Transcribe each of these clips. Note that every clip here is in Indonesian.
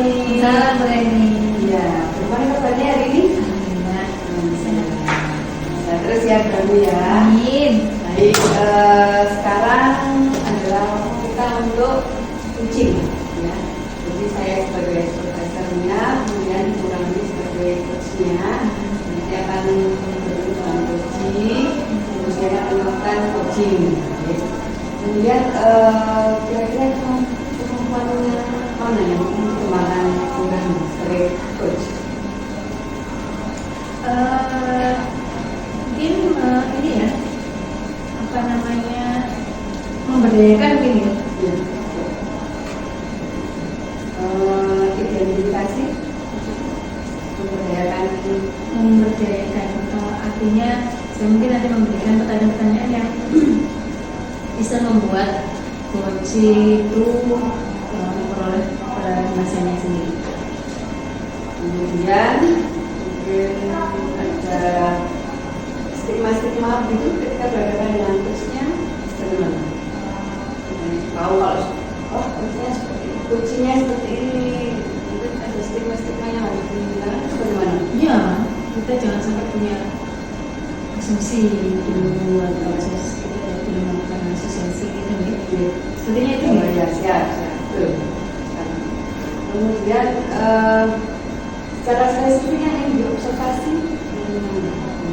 Reni. Salam Reni. Ya, bagaimana kabarnya hari ini? Alhamdulillah. Sehat terus ya kamu ya. Amin. Baik, sekarang adalah waktu kita untuk coaching ya. Jadi saya sebagai profesornya, kemudian kurang lebih sebagai coachnya. Nanti akan bertemu dengan coaching, kemudian akan melakukan coaching. Kemudian kira-kira kemampuannya mana yang ingin dikembangkan sebagai coach? Mungkin ini ya, apa namanya, memberdayakan mungkin ya. Ya. Identifikasi Memberdayakan artinya saya mungkin nanti memberikan pertanyaan-pertanyaan yang bisa membuat coach itu memperoleh masanya sendiri. Kemudian mungkin ada stigma-stigma gitu ketika berhadapan dengan coachnya, bagaimana? Tahu kalau coachnya seperti ini, mungkin ada stigma-stigma yang harus dihilangkan, bagaimana? Ya, kita jangan sampai punya asumsi dulu atau belum melakukan asosiasi gitu ya. Sepertinya itu Ya, siap. Betul. Kemudian secara spesifiknya yang diobservasi,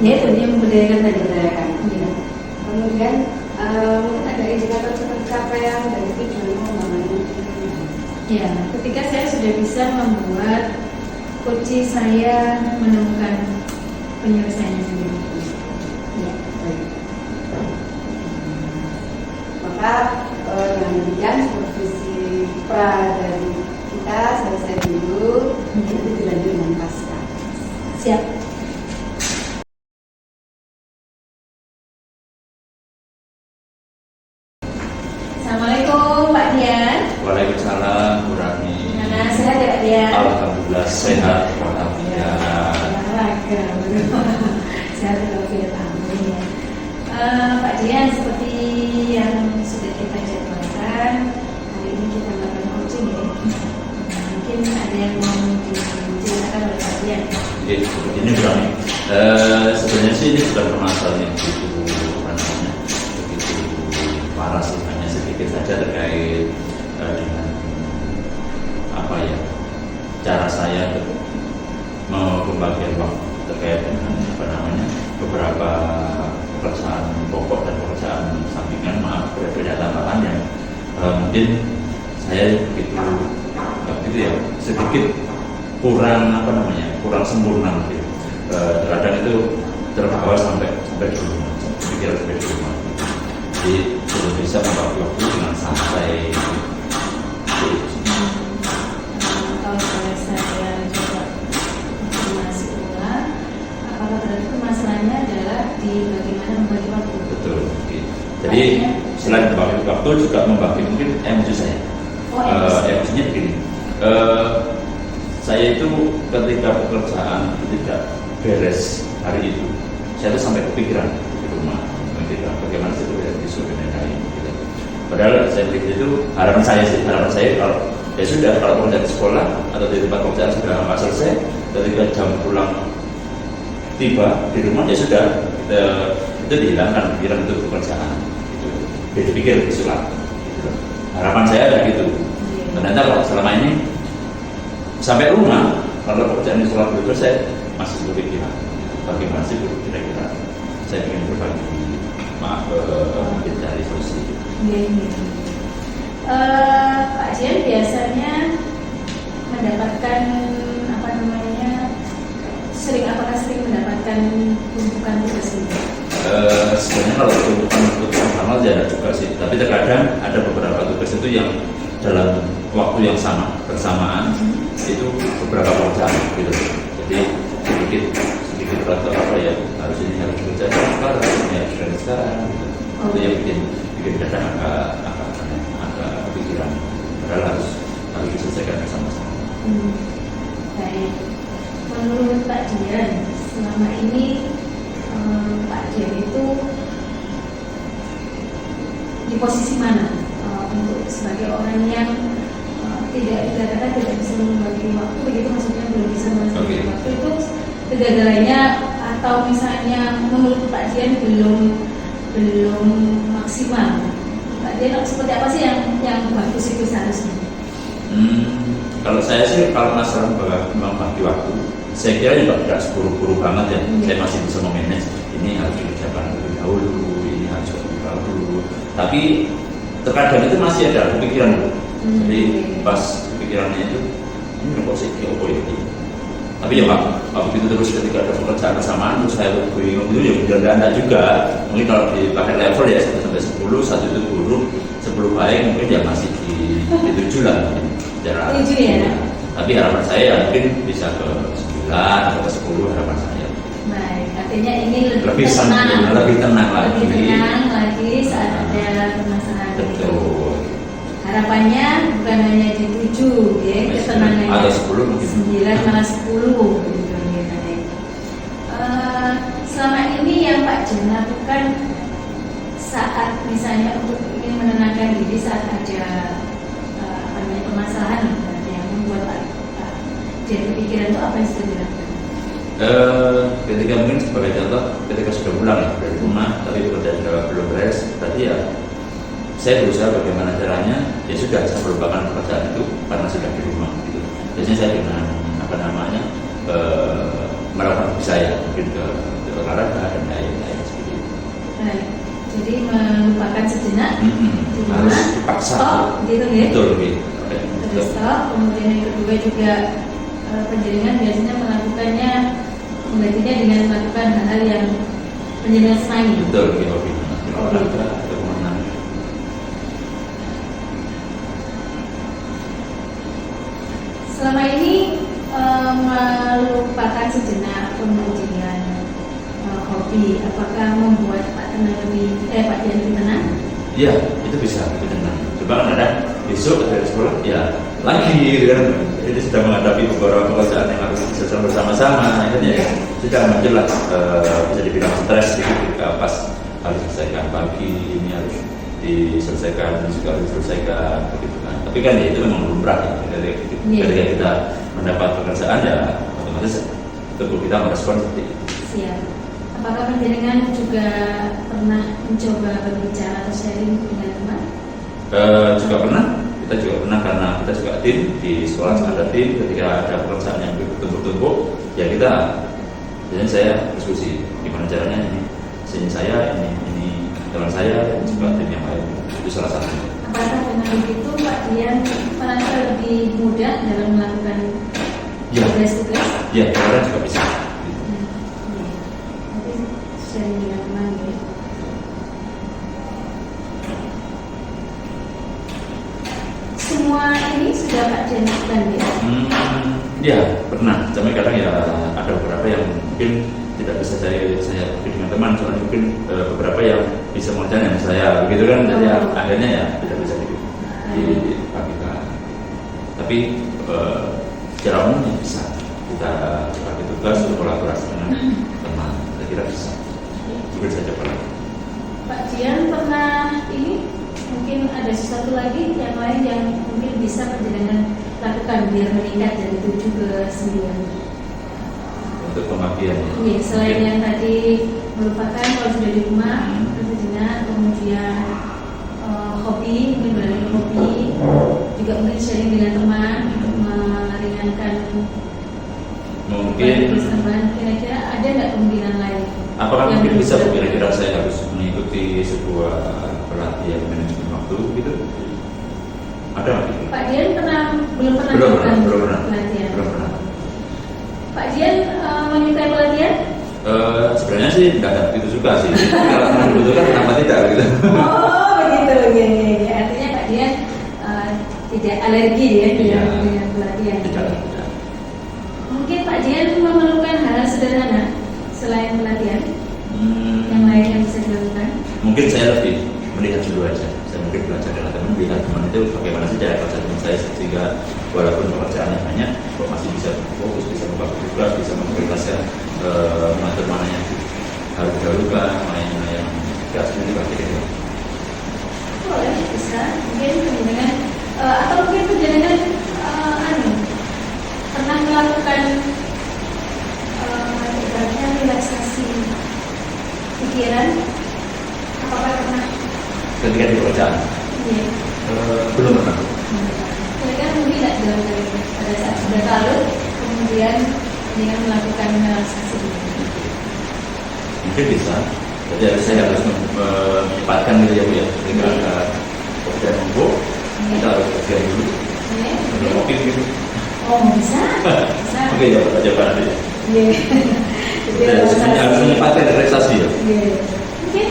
ya itu yang memberdayakan tadi. memberdayakan. Ya. Kemudian mungkin ada indikator pencapaian dari tujuan pengembangan. Ya, ketika saya sudah bisa membuat coach saya menemukan penyelesaiannya sendiri. Ya. Baik. Maka dengan demikian supervisi pra dari kita selesai dulu, nanti dilanjut dengan pasca. Siap. Assalamualaikum Pak Dian. Waalaikumsalam, Bu Rani. Gimana, sehat ya Pak Dian? Alhamdulillah sehat walafiat. Olahraga, sehat walafiat, alhamdulillah. Pak Dian, seperti yang sudah kita jadwalkan, hari ini kita melakukan coaching ya. Mungkin ada yang mau diceritakan oleh Pak Dian. Jadi ini Bu Rani. Sebenarnya sih ini bukan permasalahan yang begitu parah sih, hanya sedikit saja terkait dengan apa ya, cara saya untuk pembagian waktu terkait dengan apa namanya beberapa pekerjaan pokok dan pekerjaan sampingan. Maaf berbeda tambahan yang mungkin saya begitu ya, sedikit kurang apa namanya, kurang sempurna mungkin. Terkadang itu terbawa sampai di rumah, pikiran sampai di rumah. Jadi belum bisa membagi waktu dengan santai. Kalau saya coba informasi ulang, apakah berarti permasalahannya adalah di bagaimana membagi waktu? Betul. Jadi selain membagi waktu juga membagi mungkin emosi saya. Emosinya begini. Saya itu ketika pekerjaan itu tidak beres hari itu, saya itu sampai kepikiran di rumah, bagaimana sih itu disuruh gitu. Padahal saya pikir itu harapan saya kalau ya sudah, kalau pekerjaan di sekolah atau di tempat pekerjaan sudah nggak selesai, ketika jam pulang tiba di rumah ya sudah, itu dihilangkan pikiran untuk pekerjaan. Gitu. Dipikir disulap. Gitu. Harapan saya ada gitu. Ternyata kalau selama ini sampai rumah, kalau pekerjaan disulap dulu saya masih berpikiran bagaimana sih kira-kira saya ingin berbagi mungkin dari solusi. Pak Dian biasanya mendapatkan apa namanya, apakah sering mendapatkan tumpukan tugas ini? Sebenarnya kalau tugas normal ya ada juga sih, tapi terkadang ada beberapa tugas itu yang dalam waktu yang bersamaan itu beberapa pekerjaan gitu. Jadi sedikit rata apa ya, harus dikerjakan sekarang, ini harus dikerjakan sekarang gitu. Itu yang bikin kadang agak kepikiran, padahal harus diselesaikan bersama-sama. Baik, menurut Pak Dian, selama ini Pak Dian itu di posisi mana untuk sebagai orang yang tidak dikatakan tidak bisa membagi waktu, begitu maksudnya belum bisa membagi Oke. waktu itu kegagalannya atau misalnya menurut Pak Dian belum maksimal. Pak Dian seperti apa sih yang bagus itu seharusnya? Kalau saya sih kalau masalah membagi waktu, saya kira juga tidak seburu-buru banget ya. Saya masih bisa memanage ini harus dikerjakan lebih dahulu, ini harus lebih dahulu. Tapi terkadang itu masih ada kepikiran dulu. Jadi pas kepikirannya itu ini kok sih apa ini. Tapi ya Pak, begitu terus ketika ada pekerjaan bersamaan terus saya bingung itu ya udah enggak juga. Mungkin kalau di paket level ya 1 sampai 10, satu itu buruk, 10 baik, mungkin ya masih di 7 lah mungkin. Jarak. 7 ya. Tapi harapan saya ya mungkin bisa ke 9 atau ke 10 harapan saya. Baik, artinya ini Lebih tenang lagi. Lebih tenang lagi saat ada permasalahan itu. Betul. Harapannya bukan hanya di 7 ya, ketenangannya Atau 10 mungkin. 9 malah 10 gitu ya. Selama ini yang Pak Jan lakukan saat misalnya untuk ingin menenangkan diri saat ada permasalahan yang membuat Pak Jan kepikiran itu apa yang sudah dilakukan? Ketika mungkin sebagai contoh ketika sudah pulang ya dari rumah tapi pekerjaan belum beres, berarti ya saya berusaha bagaimana caranya ya sudah saya melupakan pekerjaan itu karena sudah di rumah gitu. Biasanya saya dengan melakukan hobi saya mungkin ke olahraga dan lain-lain seperti itu. Baik, jadi melupakan sejenak di rumah, Harus dipaksa. stop gitu ya. Betul gitu. Terus stop, kemudian yang kedua juga penjaringan biasanya melakukannya menggantinya dengan melakukan hal-hal yang penjaringan senangi. Betul gitu hobi. Olahraga atau menang. Selama ini melupakan sejenak kemudian hobi, apakah membuat Pak Dian lebih tenang? Iya, itu bisa lebih tenang. Coba kan ada besok dari sekolah, ya lagi gitu kan. Jadi sudah menghadapi beberapa pekerjaan yang harus diselesaikan bersama-sama. Akhirnya sudah muncul lah bisa dibilang stres gitu ketika pas harus selesaikan pagi, ini harus diselesaikan, ini juga harus diselesaikan begitu kan. Tapi kan ya itu memang lumrah ya. Ketika kita mendapat pekerjaan ya otomatis tubuh kita merespon seperti itu. Siap. Apakah penjaringan juga pernah mencoba berbicara atau sharing dengan teman? Juga pernah, kita juga pernah karena kita juga tim di sekolah ada tim. Ketika ada pekerjaan yang bertumpuk-tumpuk ya kita, jadi saya diskusi gimana caranya ini saya, ini teman saya dan juga tim yang lain, itu salah satunya. Apakah dengan begitu Pak Dian merasa lebih mudah dalam melakukan tugas-tugas? Ya, orang juga bisa. Sharing dengan teman ya. Semua ini sudah Pak Dian lakukan ya? Ya, pernah. Cuma kadang ya ada beberapa yang mungkin tidak bisa saya pergi dengan teman, soalnya mungkin beberapa yang bisa mengerjakan yang saya begitu kan, jadi akhirnya ya tidak bisa dibagikan. Tapi secara umum ya bisa kita bagi tugas untuk kolaborasi dengan teman. Saya kira bisa. Mungkin saya coba lagi. Pak Dian pernah ini mungkin ada sesuatu lagi yang lain yang mungkin bisa penjaringan lakukan biar meningkat dari 7 ke 9. Untuk pembagian ya. Iya, selain yang tadi melupakan kalau sudah di rumah, sejenak, kemudian hobi, mungkin beralih hobi, juga mungkin sharing dengan teman untuk meringankan Mungkin teman. Kira-kira ada nggak kemungkinan lain? apakah yang mungkin bisa bisa kira-kira saya harus mengikuti sebuah pelatihan manajemen waktu gitu? Ada nggak gitu? Pak Dian belum pernah Belum melakukan pernah. pelatihan. Belum pernah. Pak Dian menyukai pelatihan? Sebenarnya sih nggak ada begitu suka sih. Kalau memang dibutuhkan kenapa tidak gitu? Oh begitu, ya. Artinya Pak Dian tidak alergi ya dengan pelatihan. Tidak. Mungkin Pak Dian memerlukan hal sederhana selain pelatihan yang lain yang bisa dilakukan. Mungkin saya lebih melihat dulu aja. Saya mungkin belajar dengan teman, melihat teman itu bagaimana sih cara kerja teman saya sehingga walaupun pekerjaannya banyak, kok masih bisa fokus, bisa membagi tugas, bisa memprioritaskan mengatur mana yang harus didahulukan, mana yang tidak seperti itu. Boleh, bisa. Mungkin dengan atau mungkin penjaringan pada saat sudah kalut, kemudian dengan melakukan relaksasi. Mungkin bisa. Jadi saya harus menyempatkan gitu ya Bu ya. Ketika ada pekerjaan numpuk, kita harus kerja dulu. Sambil ngopi gitu. Oh bisa, bisa. Oke, coba nanti. Iya. Jadi harus menyempatkan relaksasi ya. Mungkin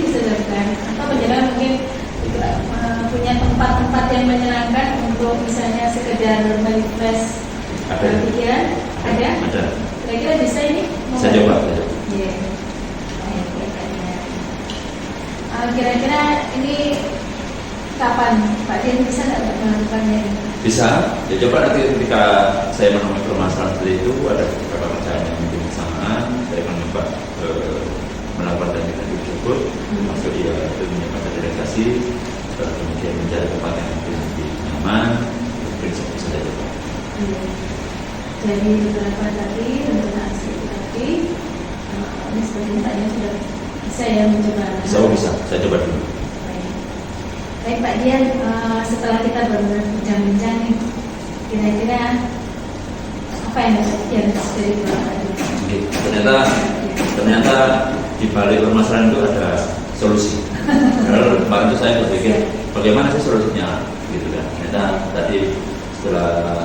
bisa dilakukan. Atau berjalan mungkin punya tempat-tempat yang menyenangkan untuk misalnya sekedar refresh pikiran. Ada. Kira-kira bisa ini? Saya coba. Iya. Kira-kira ini kapan Pak Dian bisa nggak melakukannya? Bisa. Ya coba nanti ketika saya menemui permasalahan seperti itu, ada beberapa kerjaan yang mungkin bersamaan, saya akan coba melakukan teknik tersebut, masuk ya itu menyebabkan relaksasi, kemudian mencari tempat yang mungkin lebih nyaman, prinsip bisa saya coba. Jadi beberapa tadi tentang terapi, ini sepertinya Pak Dian sudah bisa ya mencoba. Bisa, saya coba dulu. Baik Pak Dian, setelah kita berbincang-bincang nih, kira-kira apa yang dari beberapa tadi? Ternyata di balik permasalahan itu ada solusi. Karena kemarin itu saya berpikir bagaimana sih solusinya, gitu kan. Ternyata tadi setelah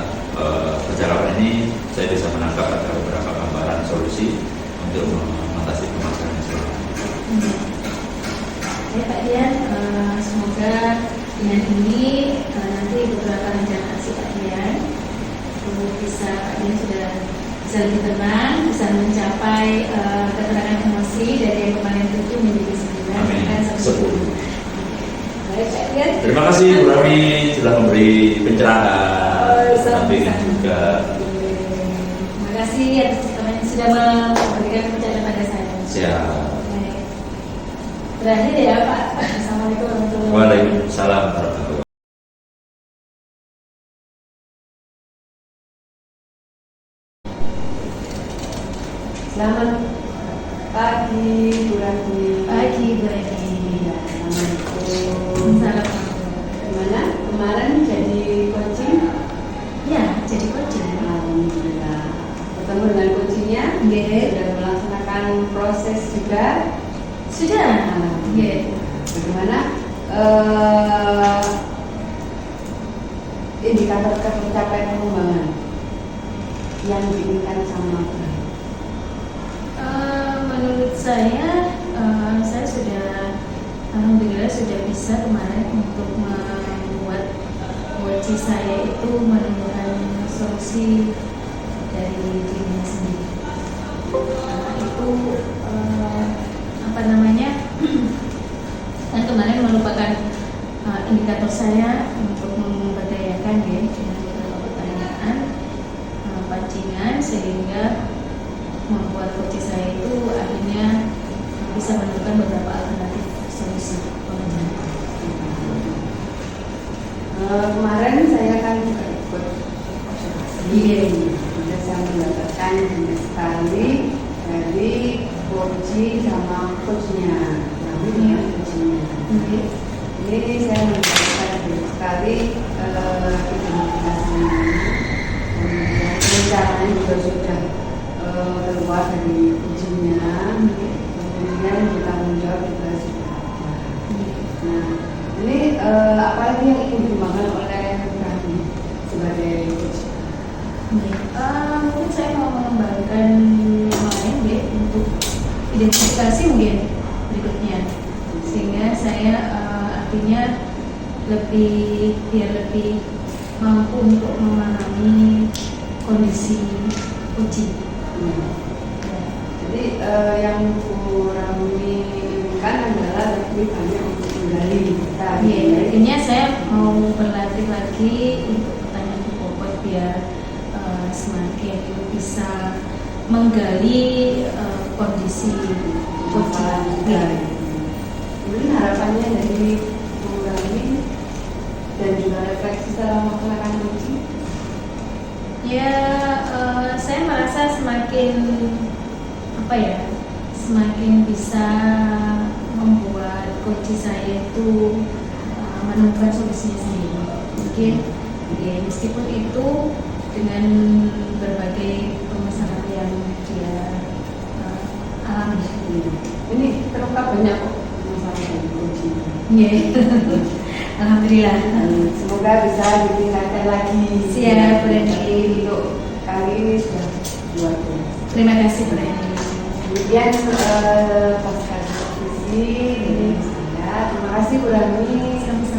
percakapan ini saya bisa menangkap ada beberapa gambaran solusi untuk mengatasi permasalahan ini. Ya Pak Dian, semoga dengan ini nanti beberapa rencana aksi Pak Dian bisa Pak Dian sudah bisa lebih tenang, bisa mencapai keterangan emosi dari yang kemarin 7 menjadi 9. Amin. 10. Baik Pak Dian. Terima kasih Bu Rami sudah memberi pencerahan, sampaikan juga. Terima kasih atas teman yang sudah memberikan pencerahan pada saya. Siap. Terakhir ya Pak. Assalamualaikum warahmatullahi wabarakatuh. Waalaikumsalam warahmatullahi wabarakatuh. Selamat pagi Bu Rani. Pagi Bu Rani. Assalamualaikum. Salam. Gimana? Kemarin jadi coaching? Ya, jadi coaching. Alhamdulillah. Ketemu dengan coachingnya? Sudah melaksanakan proses juga? Sudah. Bagaimana indikator pencapaian pengembangan yang diinginkan sama Bang? Menurut saya sudah alhamdulillah sudah bisa kemarin untuk membuat coach saya itu menemukan solusi dari dirinya sendiri. Itu apa namanya? Dan kemarin merupakan indikator saya untuk memberdayakan ya dengan beberapa pertanyaan pancingan sehingga membuat coach saya itu akhirnya bisa menemukan beberapa alternatif solusi pengembangan. Kemarin saya kan juga ikut observasi, sudah saya mendapatkan banyak sekali dari coaching sama coachnya. Ini saya mendapatkan banyak sekali identifikasinya, kemudian rencananya juga sudah keluar dari coachingnya, kemudian bertanggung jawab juga sudah ada. Nah, ini apalagi yang ingin dikembangkan oleh kami sebagai coach? Mungkin saya mau mengembangkan yang lain ya untuk identifikasi mungkin berikutnya, sehingga saya artinya biar lebih mampu untuk memahami kondisi coaching. Jadi yang Bu Rami inginkan adalah lebih banyak untuk menggali kita. Akhirnya saya mau berlatih lagi untuk pertanyaan bobot biar semakin bisa menggali kondisi coaching. Kemudian harapannya dari Bu Rami dan juga refleksi setelah melakukan coaching. Ya, saya merasa semakin bisa membuat coach saya itu menemukan solusinya sendiri. Mungkin Ya, meskipun itu dengan berbagai permasalahan yang dia alami. Iya. Ini terungkap banyak kok masalah yang kunci. Iya. Alhamdulillah. Semoga bisa ditingkatkan lagi. Siap, Brandi. Untuk kali ini sudah luar biasa. Terima kasih, Brandi. Kemudian pasca diskusi ini saya terima kasih Bu Rani. Sama-sama.